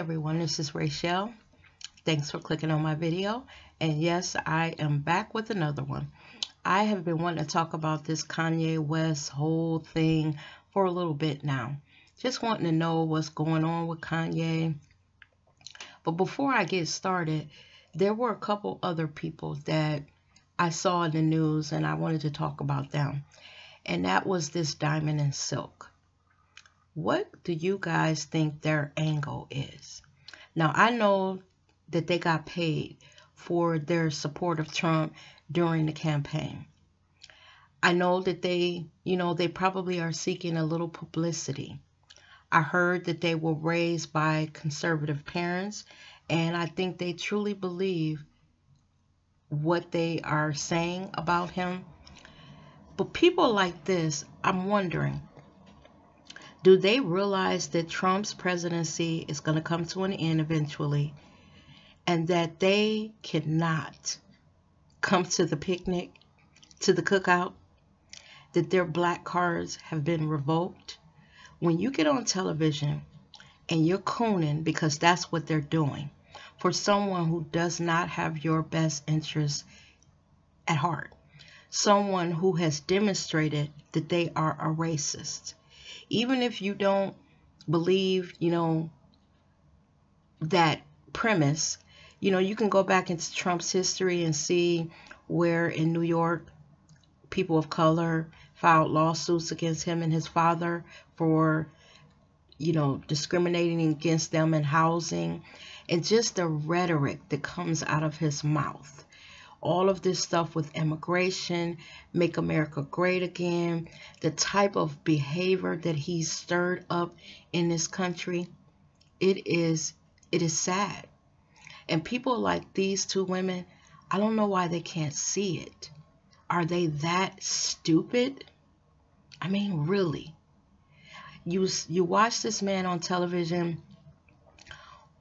everyone, this is Rachel. Thanks for clicking on my video. And yes, I am back with another one. I have been wanting to talk about this Kanye West whole thing for a little bit now. Just wanting to know what's going on with Kanye. But before I get started, there were a couple other people that I saw in the news and I wanted to talk about them. And that was this Diamond and Silk. What do you guys think their angle is? Now, I know that they got paid for their support of Trump during the campaign. I know that they probably are seeking a little publicity. I heard that they were raised by conservative parents, and I think they truly believe what they are saying about him. But people like this, I'm wondering, do they realize that Trump's presidency is going to come to an end eventually and that they cannot come to the picnic, to the cookout, that their black cards have been revoked? When you get on television and you're cooning, because that's what they're doing, for someone who does not have your best interests at heart, someone who has demonstrated that they are a racist. Even if you don't believe, that premise, you can go back into Trump's history and see where in New York, people of color filed lawsuits against him and his father for, discriminating against them in housing, and just the rhetoric that comes out of his mouth. All of this stuff with immigration, make America great again, the type of behavior that he's stirred up in this country, it is sad. And people like these two women, I don't know why they can't see it. Are they that stupid? I mean, really. You watch this man on television,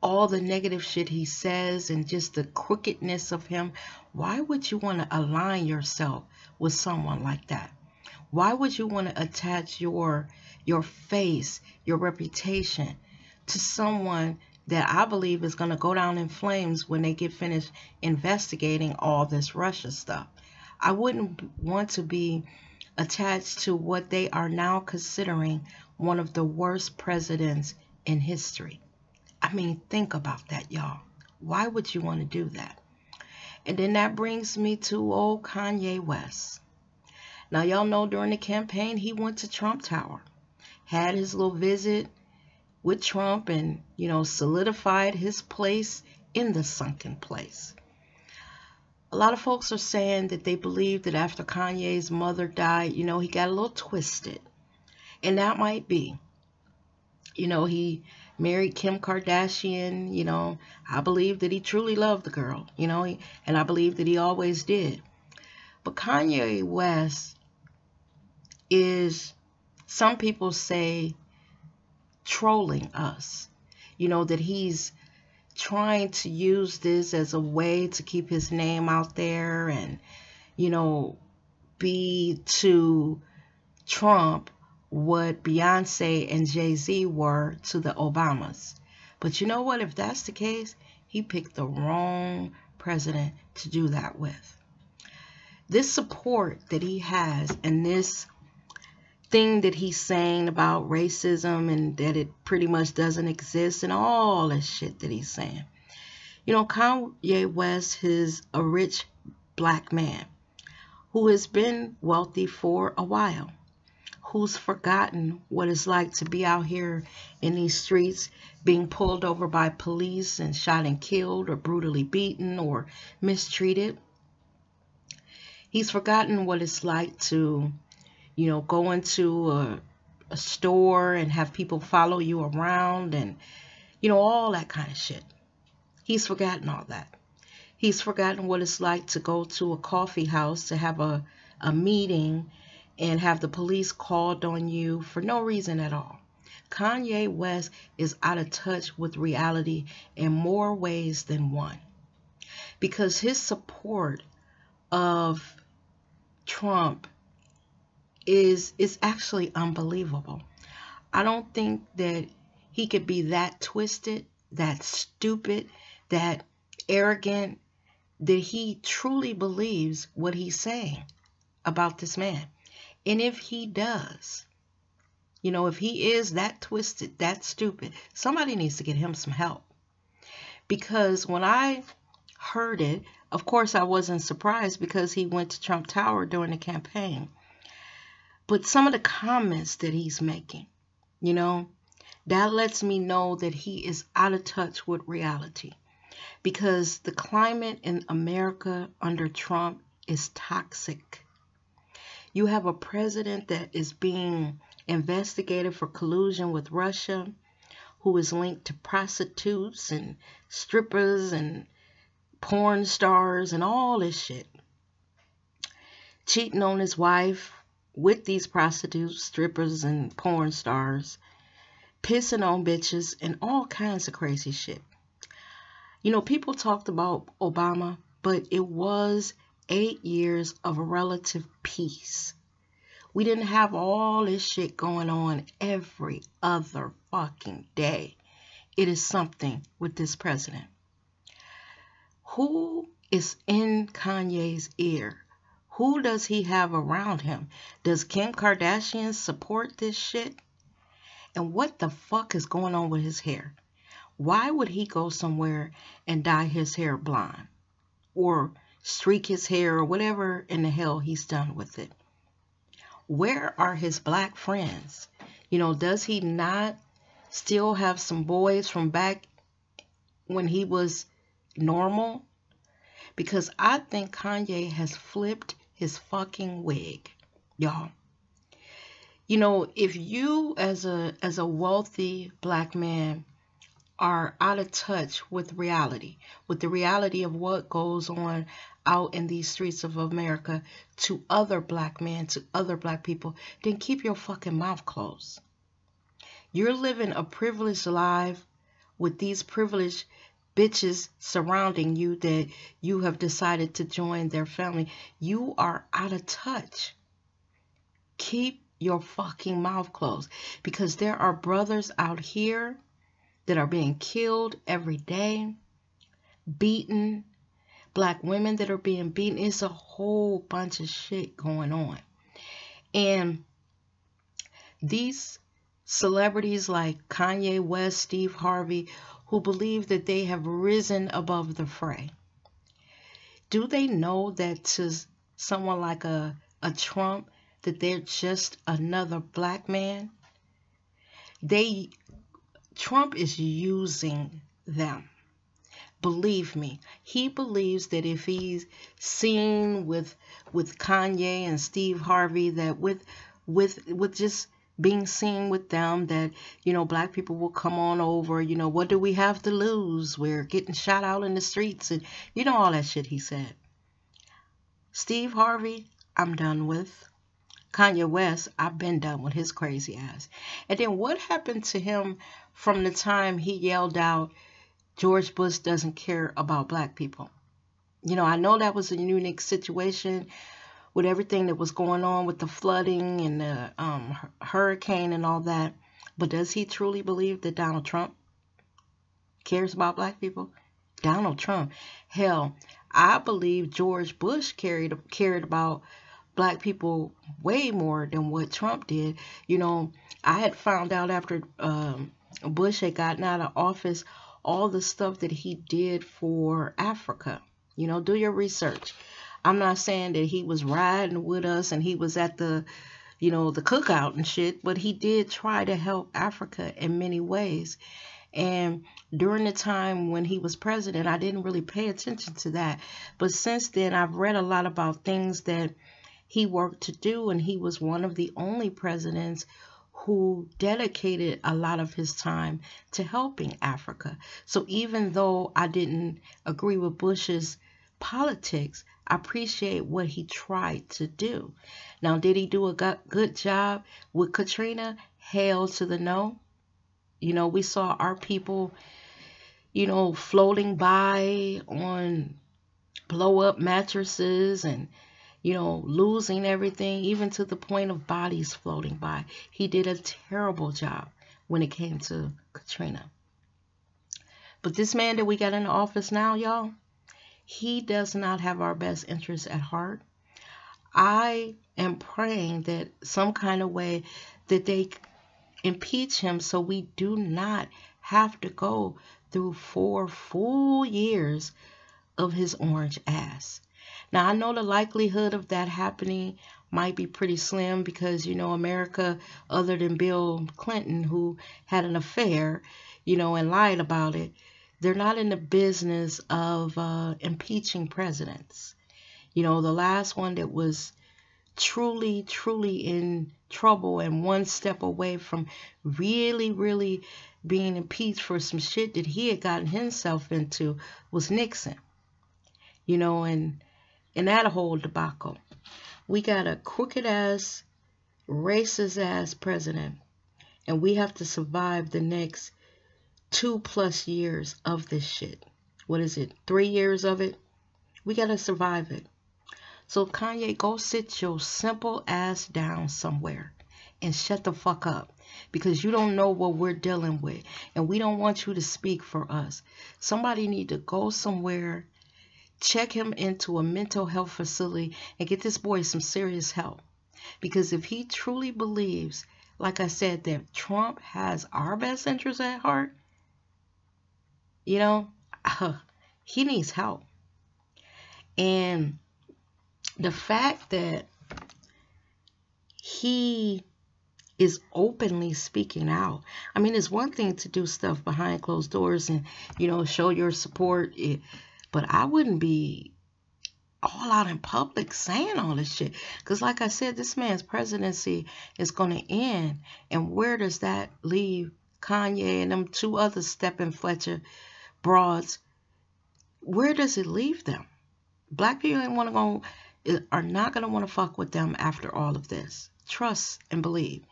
all the negative shit he says and just the crookedness of him. Why would you want to align yourself with someone like that? Why would you want to attach your face, your reputation to someone that I believe is going to go down in flames when they get finished investigating all this Russia stuff? I wouldn't want to be attached to what they are now considering one of the worst presidents in history. I mean, think about that, y'all. Why would you want to do that? And then that brings me to old Kanye West. Now, y'all know during the campaign, he went to Trump Tower, had his little visit with Trump and, solidified his place in the sunken place. A lot of folks are saying that they believe that after Kanye's mother died, he got a little twisted. And that might be. He married Kim Kardashian. I believe that he truly loved the girl, and I believe that he always did. But Kanye West is, some people say, trolling us, that he's trying to use this as a way to keep his name out there and, be to Trump what Beyonce and Jay-Z were to the Obamas. But you know what? If that's the case, he picked the wrong president to do that with. This support that he has and this thing that he's saying about racism and that it pretty much doesn't exist and all that shit that he's saying. Kanye West is a rich black man who has been wealthy for a while, who's forgotten what it's like to be out here in these streets being pulled over by police and shot and killed or brutally beaten or mistreated. He's forgotten what it's like to, go into a store and have people follow you around and, all that kind of shit. He's forgotten all that. He's forgotten what it's like to go to a coffee house to have a meeting and have the police called on you for no reason at all. Kanye West is out of touch with reality in more ways than one, because his support of Trump is actually unbelievable. I don't think that he could be that twisted that stupid, that arrogant, that he truly believes what he's saying about this man. And if he does, if he is that twisted, that stupid, somebody needs to get him some help. Because when I heard it, of course I wasn't surprised because he went to Trump Tower during the campaign. But some of the comments that he's making, that lets me know that he is out of touch with reality. Because the climate in America under Trump is toxic. You have a president that is being investigated for collusion with Russia, who is linked to prostitutes and strippers and porn stars and all this shit. Cheating on his wife with these prostitutes, strippers, and porn stars. Pissing on bitches and all kinds of crazy shit. People talked about Obama, but it was 8 years of relative peace. We didn't have all this shit going on every other fucking day. It is something with this president. Who is in Kanye's ear? Who does he have around him? Does Kim Kardashian support this shit? And what the fuck is going on with his hair? Why would he go somewhere and dye his hair blonde? Or streak his hair or whatever in the hell he's done with it? Where are his black friends? Does he not still have some boys from back when he was normal? Because I think Kanye has flipped his fucking wig, y'all. If you as a wealthy black man are out of touch with reality, with the reality of what goes on out in these streets of America to other black men, to other black people, then keep your fucking mouth closed. You're living a privileged life with these privileged bitches surrounding you that you have decided to join their family. You are out of touch. Keep your fucking mouth closed, because there are brothers out here that are being killed every day, beaten, black women that are being beaten. It's a whole bunch of shit going on. And these celebrities like Kanye West, Steve Harvey, who believe that they have risen above the fray, do they know that to someone like a Trump, that they're just another black man? Trump is using them. Believe me, he believes that if he's seen with Kanye and Steve Harvey, that with just being seen with them, that black people will come on over. What do we have to lose? We're getting shot out in the streets, and all that shit he said. Steve Harvey, I'm done with. Kanye West, I've been done with his crazy ass. And then what happened to him from the time he yelled out, George Bush doesn't care about black people? I know that was a unique situation with everything that was going on with the flooding and the hurricane and all that. But does he truly believe that Donald Trump cares about black people? Donald Trump. Hell, I believe George Bush cared about black people way more than what Trump did. I had found out after Bush had gotten out of office all the stuff that he did for Africa. Do your research. I'm not saying that he was riding with us and he was at the cookout and shit, but he did try to help Africa in many ways. And during the time when he was president, I didn't really pay attention to that. But since then, I've read a lot about things that he worked to do, and he was one of the only presidents who dedicated a lot of his time to helping Africa. So even though I didn't agree with Bush's politics, I appreciate what he tried to do. Now, did he do a good job with Katrina? Hell to the no. We saw our people, floating by on blow-up mattresses and losing everything, even to the point of bodies floating by. He did a terrible job when it came to Katrina. But this man that we got in the office now, y'all, he does not have our best interests at heart. I am praying that some kind of way that they impeach him so we do not have to go through 4 full years of his orange ass. Now, I know the likelihood of that happening might be pretty slim because, America, other than Bill Clinton, who had an affair, and lied about it, they're not in the business of impeaching presidents. The last one that was truly, truly in trouble and one step away from really, really being impeached for some shit that he had gotten himself into was Nixon. And that whole debacle. We got a crooked ass, racist ass president, and we have to survive the next 2+ years of this shit. What is it? 3 years of it? We got to survive it. So Kanye, go sit your simple ass down somewhere and shut the fuck up, because you don't know what we're dealing with, and we don't want you to speak for us. Somebody need to go somewhere, check him into a mental health facility, and get this boy some serious help. Because if he truly believes, like I said, that Trump has our best interests at heart, he needs help. And the fact that he is openly speaking out. I mean, it's one thing to do stuff behind closed doors and, show your support. But I wouldn't be all out in public saying all this shit. Because like I said, this man's presidency is going to end. And where does that leave Kanye and them 2 other Steppin' Fletcher broads? Where does it leave them? Black people are not going to want to fuck with them after all of this. Trust and believe.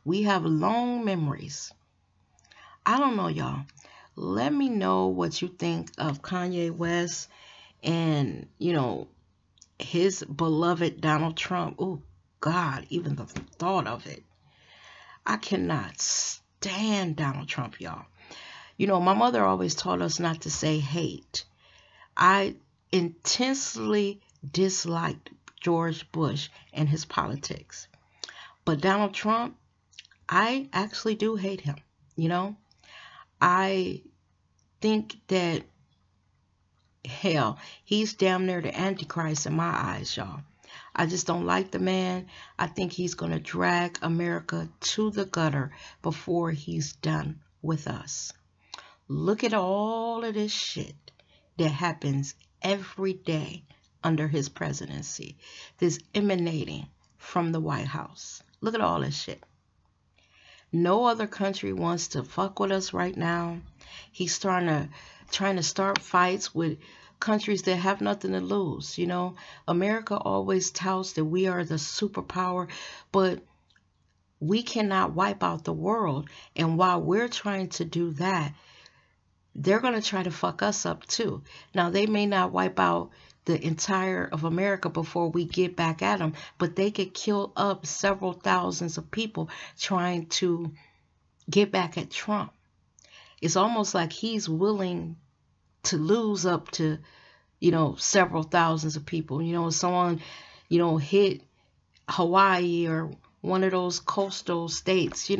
We have long memories. I don't know, y'all. Let me know what you think of Kanye West and, his beloved Donald Trump. Oh, God, even the thought of it. I cannot stand Donald Trump, y'all. My mother always taught us not to say hate. I intensely disliked George Bush and his politics. But Donald Trump, I actually do hate him, I think that, hell, he's damn near the Antichrist in my eyes, y'all. I just don't like the man. I think he's going to drag America to the gutter before he's done with us. Look at all of this shit that happens every day under his presidency. This emanating from the White House. Look at all this shit. No other country wants to fuck with us right now. He's trying to start fights with countries that have nothing to lose. America always touts that we are the superpower, but we cannot wipe out the world. And while we're trying to do that, they're going to try to fuck us up too. Now, they may not wipe out the entire of America before we get back at them, but they could kill up several thousands of people trying to get back at Trump. It's almost like he's willing to lose up to, several thousands of people. Someone, hit Hawaii or one of those coastal states,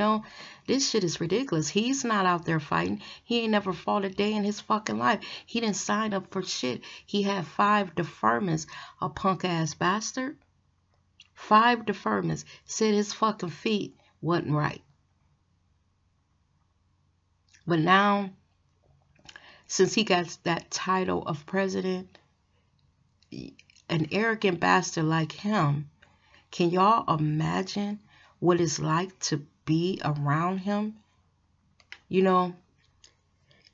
this shit is ridiculous. He's not out there fighting. He ain't never fought a day in his fucking life. He didn't sign up for shit. He had 5 deferments, a punk ass bastard. 5 deferments. Said his fucking feet wasn't right. But now, since he got that title of president, an arrogant bastard like him, can y'all imagine what it's like to be around him? A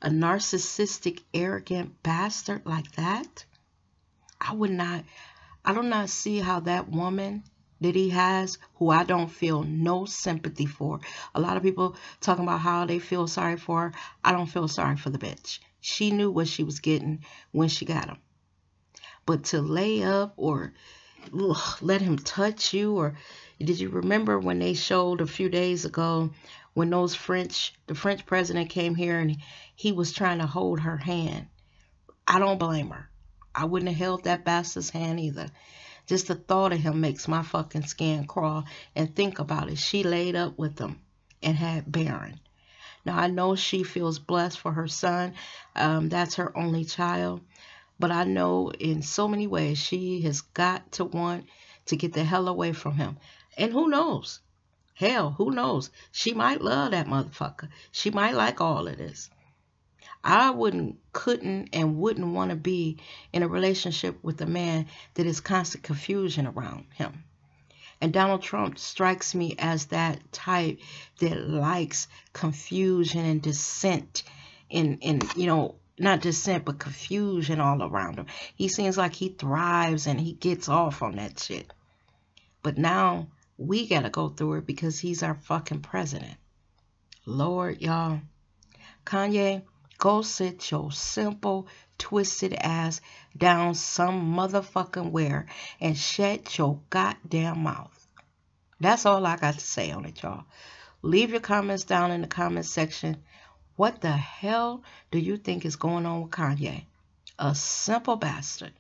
narcissistic, arrogant bastard like that? I do not see how that woman that he has, who I don't feel no sympathy for. A lot of people talking about how they feel sorry for her. I don't feel sorry for the bitch. She knew what she was getting when she got him. But to lay up or let him touch you, or did you remember when they showed a few days ago when the French president came here and he was trying to hold her hand. I don't blame her. I wouldn't have held that bastard's hand either. Just the thought of him makes my fucking skin crawl. And think about it. She laid up with him and had Barron. Now, I know she feels blessed for her son. That's her only child. But I know in so many ways she has got to want to get the hell away from him. And who knows? Hell, who knows? She might love that motherfucker. She might like all of this. I couldn't and wouldn't want to be in a relationship with a man that is constant confusion around him. And Donald Trump strikes me as that type that likes confusion and dissent in not dissent, but confusion all around him. He seems like he thrives and he gets off on that shit. But now we got to go through it because he's our fucking president. Lord, y'all. Kanye, go sit your simple, twisted ass down some motherfucking where and shut your goddamn mouth. That's all I got to say on it, y'all. Leave your comments down in the comment section. What the hell do you think is going on with Kanye? A simple bastard.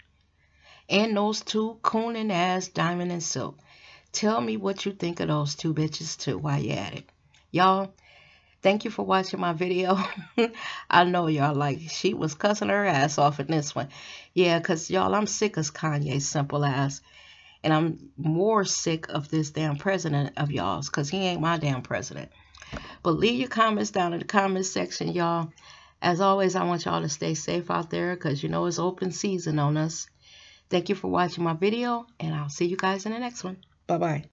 And those two cooning ass Diamond and Silk. Tell me what you think of those two bitches too while you're at it. Y'all, thank you for watching my video. I know y'all like, she was cussing her ass off in this one. Yeah, because y'all, I'm sick of Kanye's simple ass. And I'm more sick of this damn president of y'all's because he ain't my damn president. But leave your comments down in the comment section, y'all. As always, I want y'all to stay safe out there because you know it's open season on us. Thank you for watching my video, and I'll see you guys in the next one. Bye-bye.